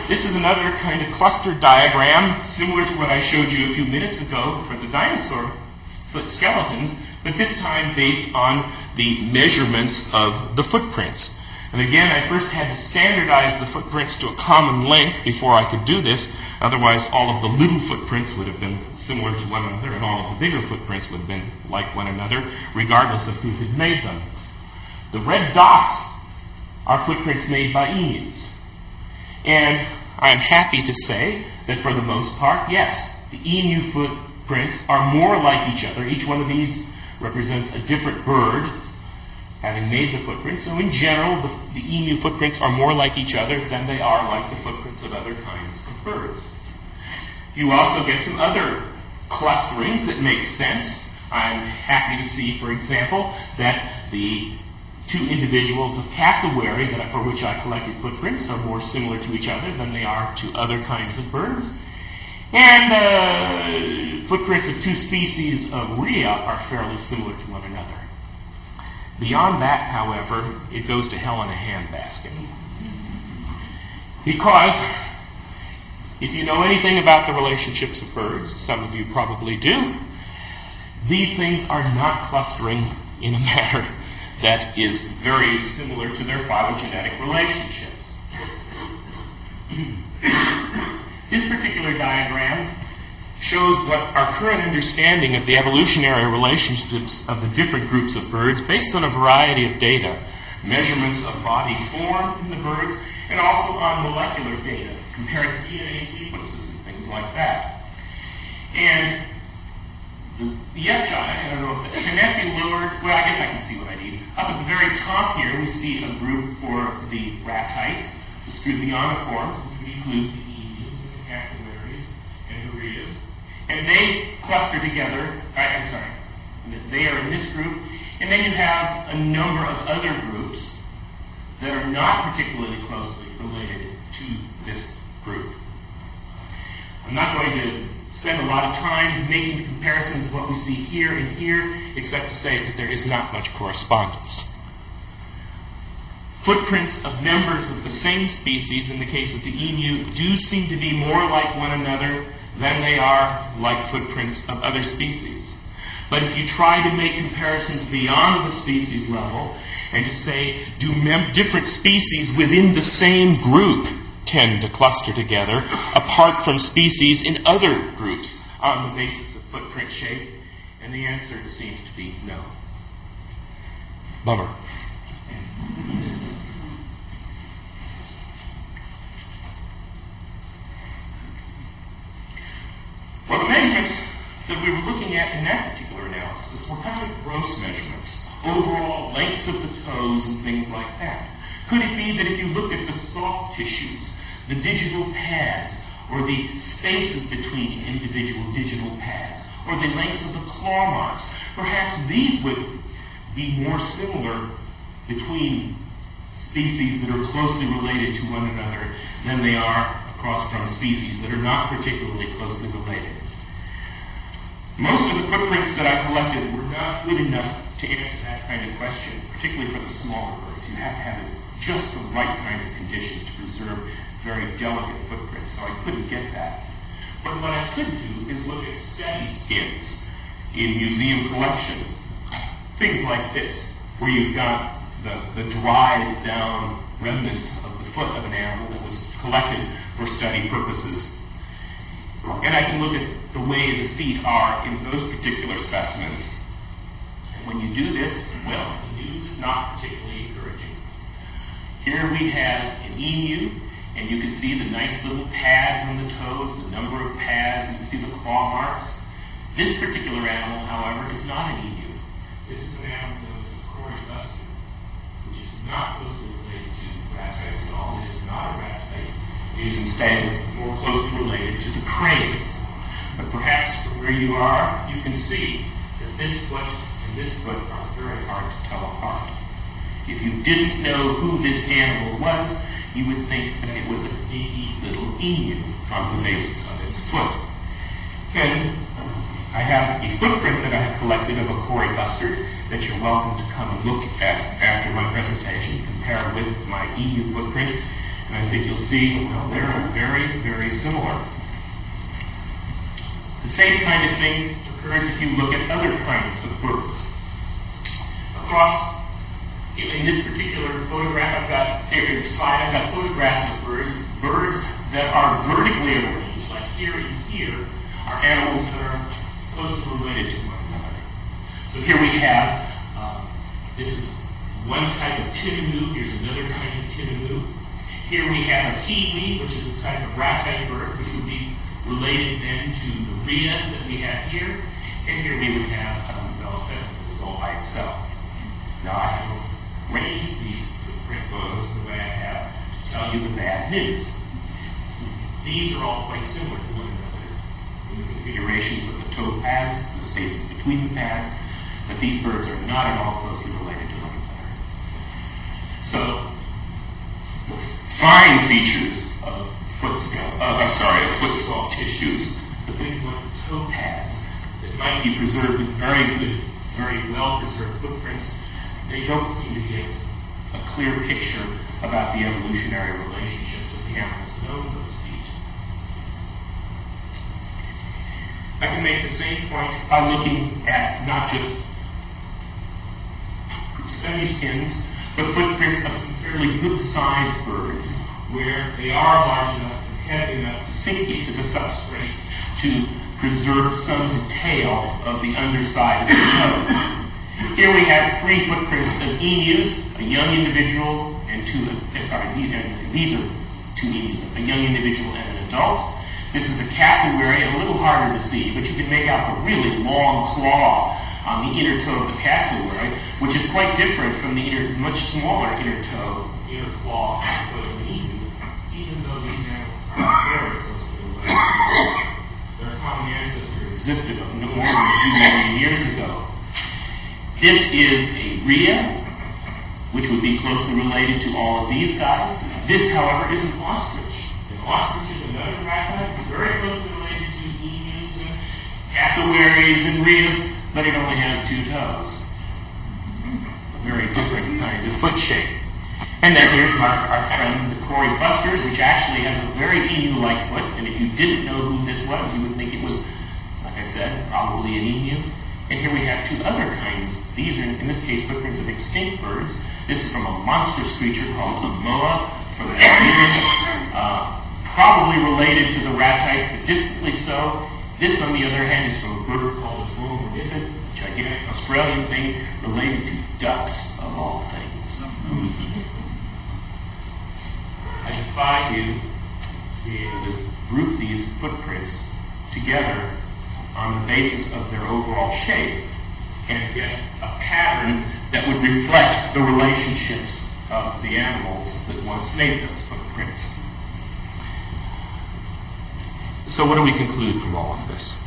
This is another kind of cluster diagram similar to what I showed you a few minutes ago for the dinosaur foot skeletons, but this time based on the measurements of the footprints. And again, I first had to standardize the footprints to a common length before I could do this. Otherwise, all of the little footprints would have been similar to one another, and all of the bigger footprints would have been like one another, regardless of who had made them. The red dots are footprints made by emus. And I'm happy to say that for the most part, yes, the emu footprints are more like each other. Each one of these represents a different bird having made the footprints. So in general, the emu footprints are more like each other than they are like the footprints of other kinds of birds. You also get some other clusterings that make sense. I'm happy to see, for example, that the two individuals of cassowary for which I collected footprints are more similar to each other than they are to other kinds of birds. And footprints of two species of rhea are fairly similar to one another. Beyond that, however, it goes to hell in a handbasket. Because if you know anything about the relationships of birds, some of you probably do, these things are not clustering in a manner that is very similar to their phylogenetic relationships. This particular diagram shows what our current understanding of the evolutionary relationships of the different groups of birds based on a variety of data, measurements of body form in the birds, and also on molecular data, comparing DNA sequences and things like that. And the upshot, I don't know if can that be lowered? Well, I guess I can see what I need. Up at the very top here, we see a group for the ratites, the Struthionoforms, which would include the emus, the cassowaries, and the rheas. And they cluster together. They are in this group. And then you have a number of other groups that are not particularly closely related to this group. I'm not going to spend a lot of time making the comparisons of what we see here and here, except to say that there is not much correspondence. Footprints of members of the same species, in the case of the emu, do seem to be more like one another than they are like footprints of other species. But if you try to make comparisons beyond the species level, and to say, do different species within the same group tend to cluster together apart from species in other groups on the basis of footprint shape? And the answer seems to be no. Bummer. Well, the measurements that we were looking at in that particular analysis were kind of gross measurements, overall lengths of the toes and things like that. Could it be that if you looked at the soft tissues, the digital pads, or the spaces between individual digital pads, or the lengths of the claw marks, perhaps these would be more similar between species that are closely related to one another than they are across from species that are not particularly closely related. Most of the footprints that I collected were not good enough to answer that kind of question, particularly for the smaller birds. You have to have just the right kinds of conditions to preserve very delicate footprints, so I couldn't get that. But what I could do is look at study skins in museum collections. Things like this, where you've got the dried down remnants of the foot of an animal that was collected for study purposes. And I can look at the way the feet are in those particular specimens. And when you do this, well, the news is not particularly encouraging. Here we have an emu, and you can see the nice little pads on the toes, the number of pads, you can see the claw marks. This particular animal, however, is not an emu. This is an animal that was a corydustan, which is not closely related to ratites at all. It is not a ratite. It is say more closely related to the cranes. But perhaps from where you are, you can see that this foot and this foot are very hard to tell apart. If you didn't know who this animal was, you would think that it was a dinky little emu from the basis of its foot. And I have a footprint that I have collected of a cory bustard that you're welcome to come and look at after my presentation, compare it with my emu footprint, and I think you'll see, well, they're very, very similar. The same kind of thing occurs if you look at other kinds of birds. Across, in this particular photograph, I've got photographs of birds that are vertically arranged, like here and here, are animals that are closely related to one another. So here we have, this is one type of tinamou, here's another kind of tinamou. Here we have a kiwi, which is a type of rat-type bird, which would be related then to the rhea that we have here. And here we would have a pheasant that is all by itself. Now I have arranged these footprint photos the way I have to tell you the bad news. These are all quite similar to one another in the configurations of the toe pads, the spaces between the pads, but these birds are not at all closely related to one another. So, the fine features of foot skull tissues, the things like the toe pads that might be preserved in very good, very well-preserved footprints, they don't seem to give us a clear picture about the evolutionary relationships of the animals that own those feet. I can make the same point by looking at not just semi-skins, but footprints of some fairly good-sized birds, where they are large enough and heavy enough to sink into the substrate to preserve some detail of the underside of the toes. Here we have 3 footprints of emus, a young individual, and these are 2 emus, a young individual and an adult. This is a cassowary, a little harder to see, but you can make out a really long claw on the inner toe of the cassowary, which is quite different from the much smaller inner claw of an emu, even though these animals are very closely related. Their common ancestor existed more than a few million years ago. This is a rhea, which would be closely related to all of these guys. This, however, is an ostrich. An ostrich is another rat type, very closely related to emus and cassowaries and rheas, but it only has 2 toes. A very different kind of foot shape. And then here's our friend, the cory bustard, which actually has a very emu-like foot, and if you didn't know who this was, you would think it was, like I said, probably an emu. And here we have 2 other kinds. These are, in this case, footprints of extinct birds. This is from a monstrous creature called a moa from New Zealand, probably related to the rat types, but distantly so. This, on the other hand, is from a bird called a dromornithid, a gigantic Australian thing related to ducks, of all things. I defy you to be able to group these footprints together on the basis of their overall shape and get a pattern that would reflect the relationships of the animals that once made those footprints. So what do we conclude from all of this?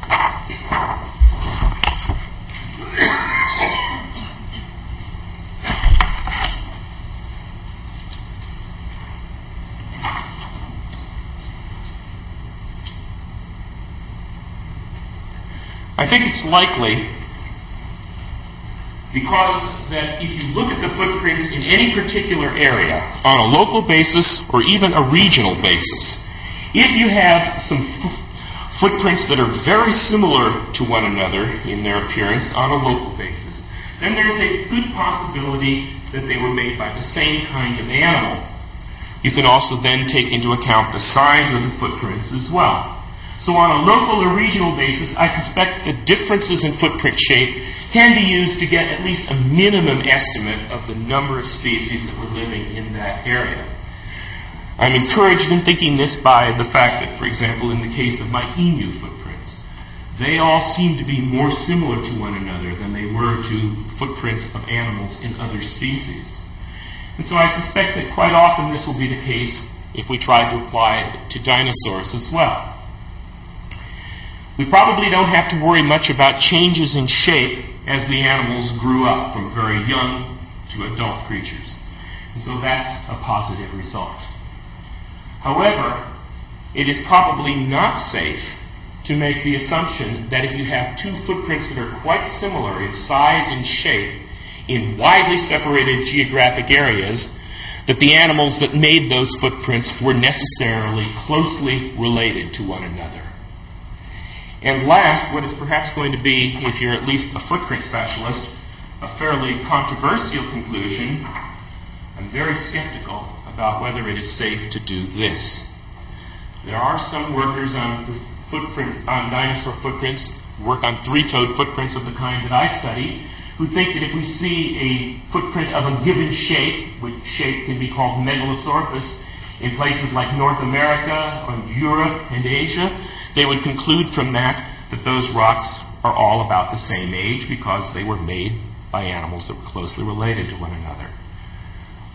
I think it's likely because that if you look at the footprints in any particular area on a local basis or even a regional basis, if you have some footprints that are very similar to one another in their appearance on a local basis, then there's a good possibility that they were made by the same kind of animal. You can also then take into account the size of the footprints as well. So on a local or regional basis, I suspect that differences in footprint shape can be used to get at least a minimum estimate of the number of species that were living in that area. I'm encouraged in thinking this by the fact that, for example, in the case of my emu footprints, they all seem to be more similar to one another than they were to footprints of animals in other species. And so I suspect that quite often this will be the case if we tried to apply it to dinosaurs as well. We probably don't have to worry much about changes in shape as the animals grew up from very young to adult creatures. And so that's a positive result. However, it is probably not safe to make the assumption that if you have two footprints that are quite similar in size and shape in widely separated geographic areas, that the animals that made those footprints were necessarily closely related to one another. And last, what is perhaps going to be, if you're at least a footprint specialist, a fairly controversial conclusion, I'm very skeptical about whether it is safe to do this. There are some workers on dinosaur footprints, work on three-toed footprints of the kind that I study, who think that if we see a footprint of a given shape, which shape can be called megalosaurus, in places like North America or Europe and Asia, they would conclude from that those rocks are all about the same age because they were made by animals that were closely related to one another.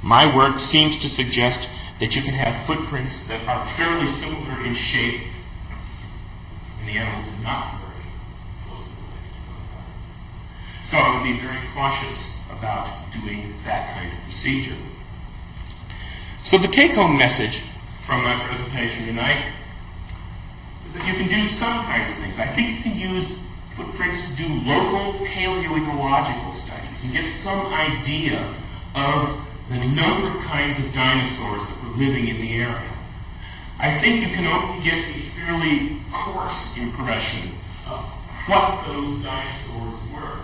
My work seems to suggest that you can have footprints that are fairly similar in shape, and the animals are not very closely related to one another. So I would be very cautious about doing that kind of procedure. So the take-home message from my presentation tonight is that you can do some kinds of things. I think you can use footprints to do local paleoecological studies and get some idea of the number of kinds of dinosaurs that were living in the area. I think you can only get a fairly coarse impression of what those dinosaurs were.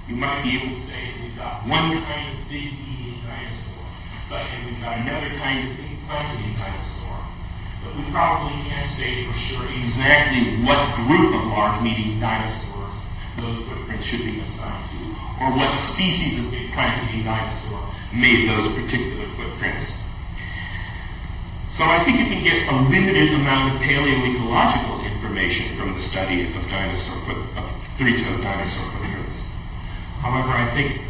You might be able to say we've got one kind of big eating dinosaur, and we've got another kind of big plant-eating dinosaur. But we probably can't say for sure exactly what group of large meat-eating dinosaurs those footprints should be assigned to, or what species of big plant-eating dinosaur made those particular footprints. So I think you can get a limited amount of paleoecological information from the study of three-toed dinosaur footprints. However, I think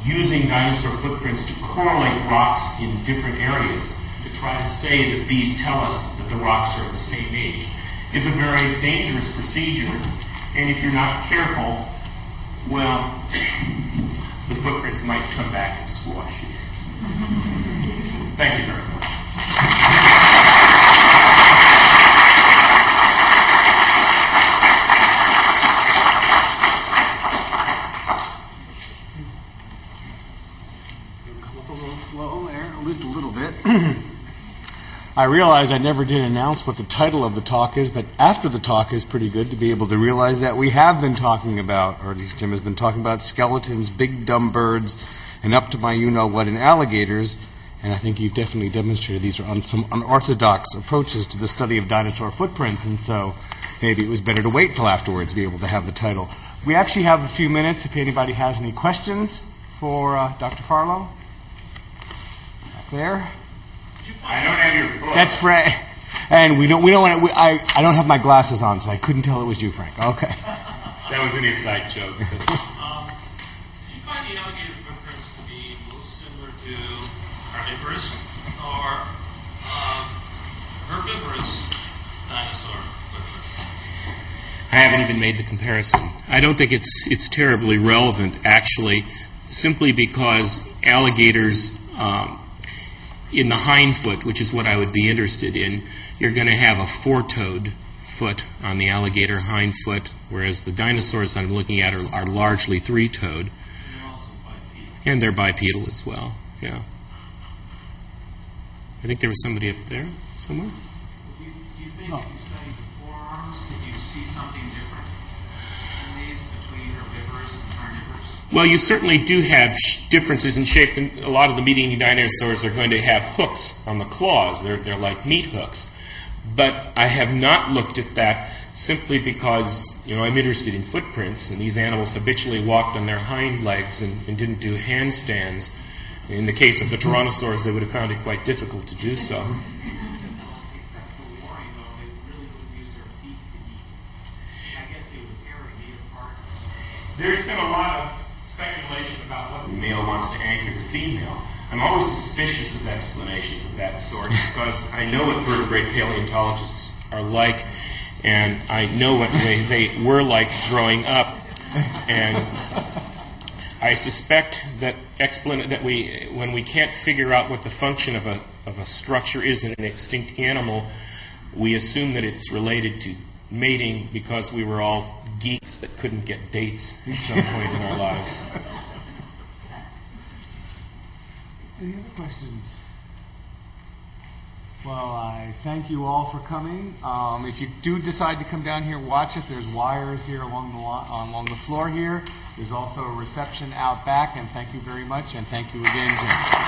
using dinosaur footprints to correlate rocks in different areas to try to say that these tell us that the rocks are of the same age is a very dangerous procedure. And if you're not careful, well, the footprints might come back and squash you. Thank you very much. Come up a little slow there, at least a little bit. I realize I never did announce what the title of the talk is, but after the talk is pretty good to be able to realize that we have been talking about, or at least Jim has been talking about, skeletons, big dumb birds, and up to my you-know-what in alligators. And I think you've definitely demonstrated these are some unorthodox approaches to the study of dinosaur footprints, and so maybe it was better to wait till afterwards to be able to have the title. We actually have a few minutes if anybody has any questions for Dr. Farlow. Back there. I don't have your book. That's Frank. And we don't want to, I don't have my glasses on, so I couldn't tell it was you, Frank. Okay. That was an inside joke. Do you find the alligator footprints to be most similar to carnivorous or herbivorous dinosaur footprints? I haven't even made the comparison. I don't think it's terribly relevant, actually, simply because alligators, in the hind foot, which is what I would be interested in, you're going to have a four-toed foot on the alligator hind foot, whereas the dinosaurs I'm looking at are largely three-toed. And they're also bipedal. And they're bipedal as well, yeah. I think there was somebody up there somewhere. Do you think if you study the forearms, that you see something different in these between herbivorous and carnivorous? Well, you certainly do have differences in shape. A lot of the meat-eating dinosaurs are going to have hooks on the claws. They're like meat hooks. But I have not looked at that simply because, I'm interested in footprints, and these animals habitually walked on their hind legs and didn't do handstands. In the case of the tyrannosaurs, they would have found it quite difficult to do so. Except for war, they really wouldn't use their feet to eat. I guess they would tear a meat apart. There's been a lot of speculation about what the male wants to anchor the female. I'm always suspicious of explanations of that sort because I know what vertebrate paleontologists are like, and I know what they were like growing up, and I suspect that when we can't figure out what the function of a structure is in an extinct animal, we assume that it's related to mating because we were all geeks that couldn't get dates at some point in our lives. Any other questions? Well, I thank you all for coming. If you do decide to come down here, watch it. There's wires here along the floor here. There's also a reception out back, and thank you very much, and thank you again, Jim.